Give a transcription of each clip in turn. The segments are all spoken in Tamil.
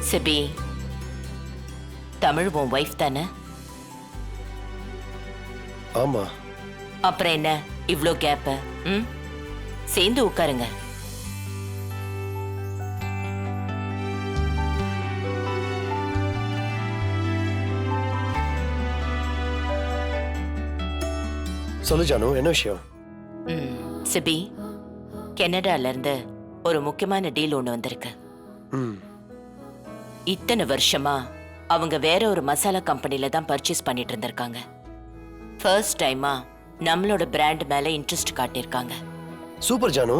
சிபி, தமிழ் உன் வைஃப் தானே? ஆமா. அப்புறம் என்ன இவ்ளோ கேப்? சேர்ந்து உட்காருங்க. சொல்லு ஜானு, என்ன விஷயம்? சிபி, கனடால இருந்து ஒரு முக்கியமான டீல் ஒண்ணு வந்திருக்கு. இத்தனை வருஷமா அவங்க வேற ஒரு மசாலா கம்பெனில தான் பர்ச்சேஸ் பண்ணிட்டு இருந்திருக்காங்க. ஃபர்ஸ்ட் டைமா நம்மளோட பிராண்ட் மேல இன்ட்ரெஸ்ட் காட்டியிருக்காங்க. சூப்பர் ஜானு.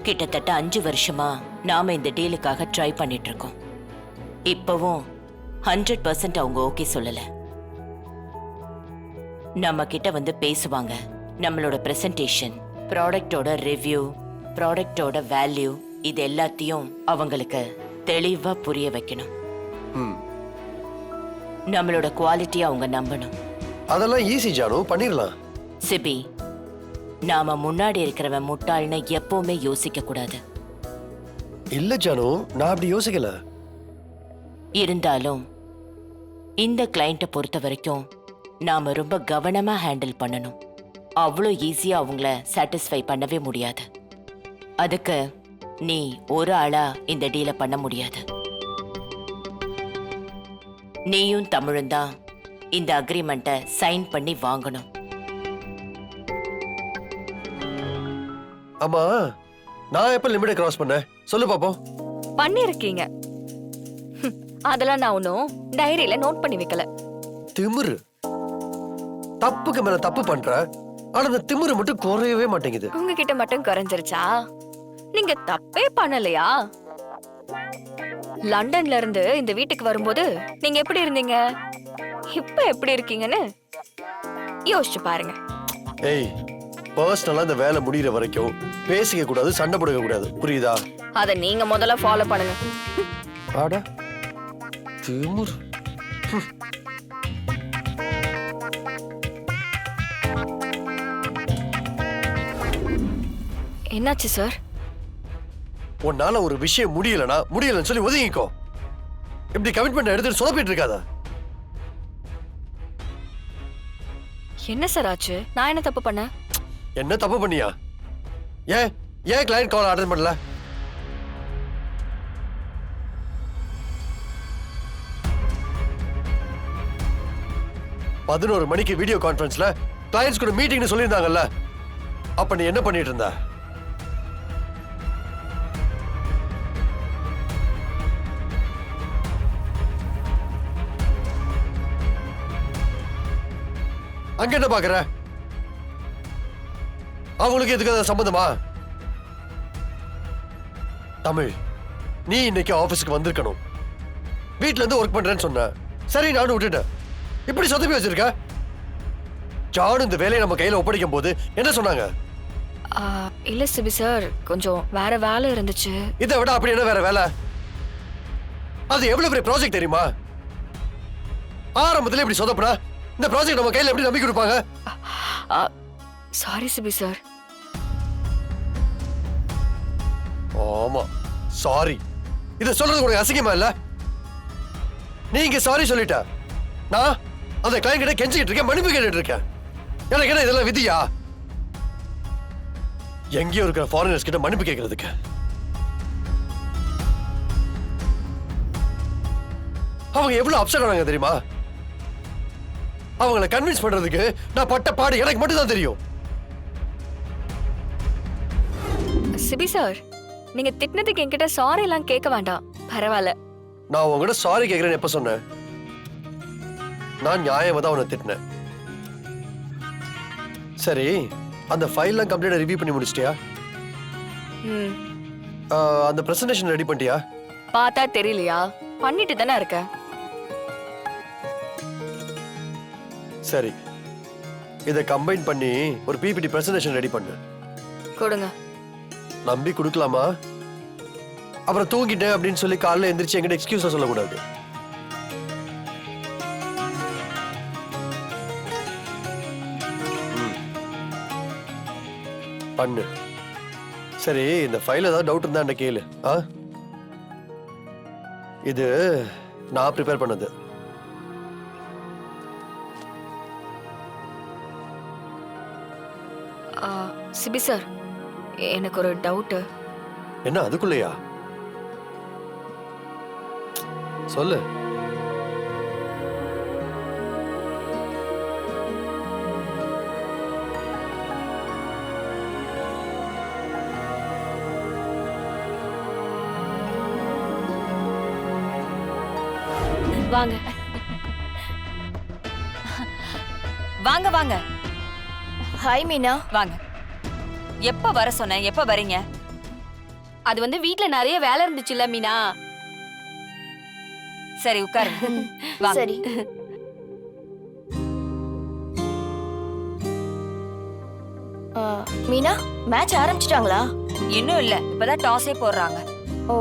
கிட்டத்தட்ட 5 வருஷமா நாம இந்த டீலுக்காக ட்ரை பண்ணிட்டு இருக்கோம். இப்பவும் 100% அவங்க ஓகே சொல்லல. நம்ம கிட்ட வந்து பேசுவாங்க. நம்மளோட பிரசன்டேஷன், ப்ராடக்டோட ரிவ்யூ, ப்ராடக்டோட வேல்யூ, இது எல்லாத்தையும் அவங்களுக்கு தெளிவா புரிய வைக்கணும். நம்மளோட குவாலிட்டி அவங்க நம்பணும். அதெல்லாம் ஈஸி ஜானு, பண்ணிரலாம். சிபி, நாம முன்னாடி இருக்கிறவன் முட்டாள்னு எப்பவுமே யோசிக்க கூடாது. இல்ல ஜானு, நான் அப்படி யோசிக்கல. இருந்தாலும் இந்த கிளையண்ட்டை பொறுத்த வரைக்கும் நாம ரொம்ப கவனமா ஹேண்டில் பண்ணணும். அவ்வளோ ஈஸியா அவங்கள சாட்டிஸ்ஃபை பண்ணவே முடியாது. அதுக்கு நீ ஒரு ஆளா இந்த டீலை பண்ண முடியாது. நீயும் தமிழும் தான் இந்த அக்ரிமெண்ட்டை சைன் பண்ணி வாங்கணும். ஆமா, நான் எப்ப லிமிட்டை கிராஸ் பண்ணேன் சொல்லு பாப்போம். பண்ணிருக்கீங்க. அதெல்லாம் நான் ஒன்னும் டைரியில நோட் பண்ணி வைக்கல. திமிரு, தப்புக்கு மேல தப்பு பண்ற, ஆனா அந்த திமிரு மட்டும் குறையவே மாட்டேங்குது. உங்ககிட்ட மட்டும் குறைஞ்சிருச்சா? நீங்க தப்பே பண்ணலையா? லண்டன்ல இருந்து இந்த வீட்டுக்கு வரும்போது நீங்க எப்படி இருந்தீங்க, இப்ப எப்படி இருக்கீங்கன்னு யோசிச்சு பாருங்க. ஏய், பர்சனலா இந்த வேலை முடியற வரைக்கும் பேசிக்க கூடாது, சண்டை போடுக்க கூடாது, புரியுதா? அத நீங்க முதல்ல ஃபாலோ பண்ணுங்க. ஆடா திமிரு. என்னாச்சு சார்? உன்னால ஒரு விஷயம் முடியலன்னு சொல்லி ஒதுங்கிக்கோ. இப்படி கமிட்மெண்ட் எடுத்துட்டு சொதப்பிட்டு இருக்காதா? என்ன சார் ஆச்சு? நான் என்ன தப்பு பண்ணேன்? என்ன தப்பு பண்ணியா? ஏன் கிளையண்ட் கால் அட்டெண்ட் பண்ணல? பதினோரு மணிக்கு வீடியோ கான்ஃபரன்ஸ்ல கிளையண்ட்ஸ் கூட மீட்டிங்னு சொல்லியிருந்தாங்கல்ல, அப்ப நீ என்ன பண்ணிட்டு இருந்த? அங்க என்ன பாக்குற? அவங்களுக்கு எதுக்கு அது சம்பந்தமா? தமிழ், நீ இன்னைக்கு ஆபீஸ்க்கு வந்திருக்கணும். வீட்ல இருந்து ஒர்க் பண்றேன்னு சொன்ன, சரி நானும் விட்டுட்டேன். இப்படி சொதப்பி வச்சிருக்க. ஜானு இந்த வேலையை நம்ம கையில ஒப்படைக்கும் போது என்ன சொன்னாங்க? இல்ல சிபி சார், கொஞ்சம் வேற வேலை இருந்துச்சு. இதை விட அப்படி என்ன வேற வேலை? அது எவ்வளவு பெரிய ப்ராஜெக்ட் தெரியுமா? ஆரம்பத்துல இப்படி சொதப்புனா இந்த ப்ராஜெக்ட் நம்ம கையில எப்படி நம்பி கொடுப்பாங்க? Sorry Sibi sir. ஆமா சாரி. இத சொல்றது உனக்கு அசிங்கமா இல்ல? நீங்க சாரி சொல்லிட்ட, நான் அந்த கிளையண்ட் கிட்ட கெஞ்சிக்கிட்டு இருக்கேன், மன்னிப்பு கேட்டுட்டு இருக்கேன். எனக்கு என்ன இதெல்லாம் விதியா? எங்கேயோ இருக்கிற ஃபாரினர்ஸ் கிட்ட மன்னிப்பு கேட்கறதுக்கு? அவங்க எவ்வளவு அப்செட் ஆனாங்க தெரியுமா? அவங்களை கன்வின்ஸ் பண்றதுக்கு நான் பட்ட பாடு எனக்கு மட்டும் தான் தெரியும். சிபி சார், நீங்க திட்டினதுக்கு என்கிட்ட சாரி எல்லாம் கேட்க வேண்டாம், பரவாயில்ல. நான் உங்ககிட்ட சாரி கேட்கிறேன்னு எப்ப சொன்னேன்? நான் நியாயமா தான் உன்னை திட்டினேன். சரி, அந்த ஃபைல்லாம் கம்ப்ளீட்டா ரிவ்யூ பண்ணி முடிச்சிட்டியா? அந்த பிரசன்டேஷன் ரெடி பண்ணிட்டியா? பார்த்தா தெரியலையா? பண்ணிட்டு தானே இருக்க. சரி, இதை கம்பைன் பண்ணி ஒரு பிபிடி பிரசன்டேஷன் ரெடி பண்ணு. கொடுங்க. நம்பி கொடுக்கலாமா? அப்புறம் தூங்கிட்டேன் அப்படின்னு சொல்லி காலைல எந்திரிச்சு என்கிட்ட எக்ஸ்கியூஸா சொல்லக்கூடாது. பண்ணு. சரி, இந்த ஃபைல் ஏதாவது டவுட் இருந்தா என்ன கேளு. இது நான் ப்ரிப்பேர் பண்ணது. சிபி சார், எனக்கு ஒரு டவுட்டு. என்ன அதுக்குள்ளயா? சொல்லு. வாங்க வாங்க வாங்க ஹாய் மீனா. வாங்க. எப்ப வர சொன்னேன்? எப்ப வரீங்க? அது வந்து வீட்ல நிறைய வேலை இருந்துச்சுல்ல மீனா. சரி உட்காருங்க. வாங்க. சரி. மீனா, மேட்ச் ஆரம்பிச்சிட்டாங்களா? இன்னும் இல்ல, இப்பதான் டாஸே போடுறாங்க. ஓ.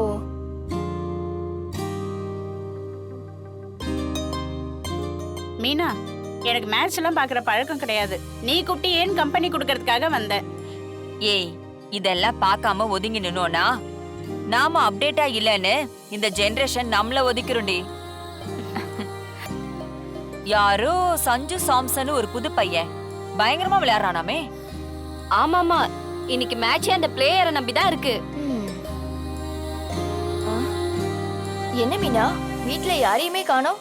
மீனா, எனக்கு மேட்ச் எல்லாம் பாக்குற பழக்கம் கிடையாது. நீ கூப்பிட்டு ஏன் கம்பெனி கொடுக்கறதுக்காக வந்த? ஏய், இதெல்லாம் பார்க்காம ஒதுங்கி நின்னோனா நாம அப்டேட்டா இல்லன்னு இந்த ஜெனரேஷன் நம்மள ஒதுக்கிருண்டி. யாரோ சஞ்சு சாம்சன் ஒரு புது பையன் பயங்கரமா விளையாடுறானாமே. ஆமாமா, இன்னைக்கு மேட்ச் அந்த பிளேயரை நம்பிதான் இருக்கு. என்ன மீனா, வீட்ல யாரையுமே காணோம்?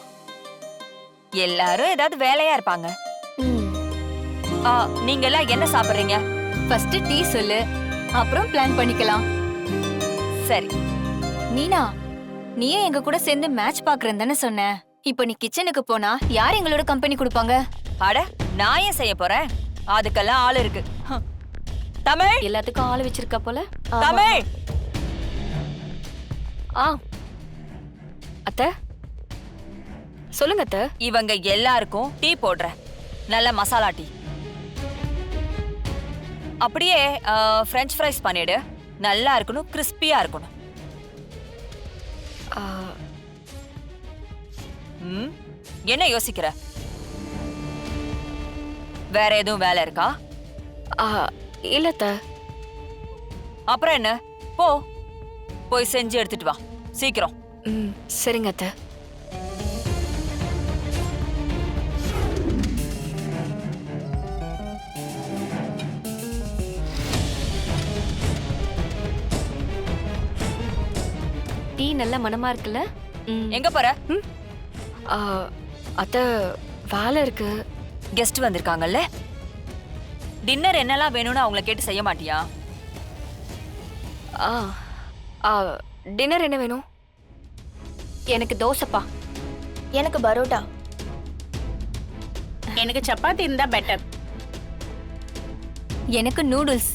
எல்லாரும் ஏதாவது வேலையா இருப்பாங்க. நீங்க எல்லாம் என்ன சாப்பிடுறீங்க? ஃபர்ஸ்ட் டீ சொல்லு, அப்புறம் பிளான் பண்ணிக்கலாம். சரி. மீனா, நீயே எங்க கூட சேர்ந்து மேட்ச் பாக்குறேன்னு தானே சொன்ன. இப்போ நீ கிச்சனுக்கு போனா யார் எங்களோட கம்பெனி கொடுப்பாங்க? அட, நான் ஏன் செய்ய போறேன்? அதுக்கெல்லாம் ஆள் இருக்கு. தமிழ், எல்லாத்துக்கும் ஆள் வச்சிருக்க போல. தமிழ். அத்தை, சொல்லுங்க அத்தை. இவங்க எல்லாருக்கும் டீ போடுறேன். நல்ல மசாலா டீ. அப்படியே ஃப்ரெஞ்ச் ஃப்ரைஸ் பண்ணிடு. நல்லா இருக்கணும், கிறிஸ்பியா இருக்கணும். என்ன யோசிக்கிற? வேற எதுவும் வேலை இருக்கா? இல்ல அத்தை. அப்புறம் என்ன? போய் செஞ்சு எடுத்துட்டு வா சீக்கிரம். சரிங்க அத்தை. டீ நல்ல மனமா இருக்குல்ல? எங்க போற? அத்தை, வேலை இருக்கு. கெஸ்ட் வந்திருக்காங்கல்ல. டின்னர் என்னெல்லாம் வேணும்னு அவங்கள கேட்டு செய்ய மாட்டியா? டின்னர் என்ன வேணும்? எனக்கு தோசைப்பா. எனக்கு பரோட்டா. எனக்கு சப்பாத்தி இருந்தா பெட்டர். எனக்கு நூடுல்ஸ்.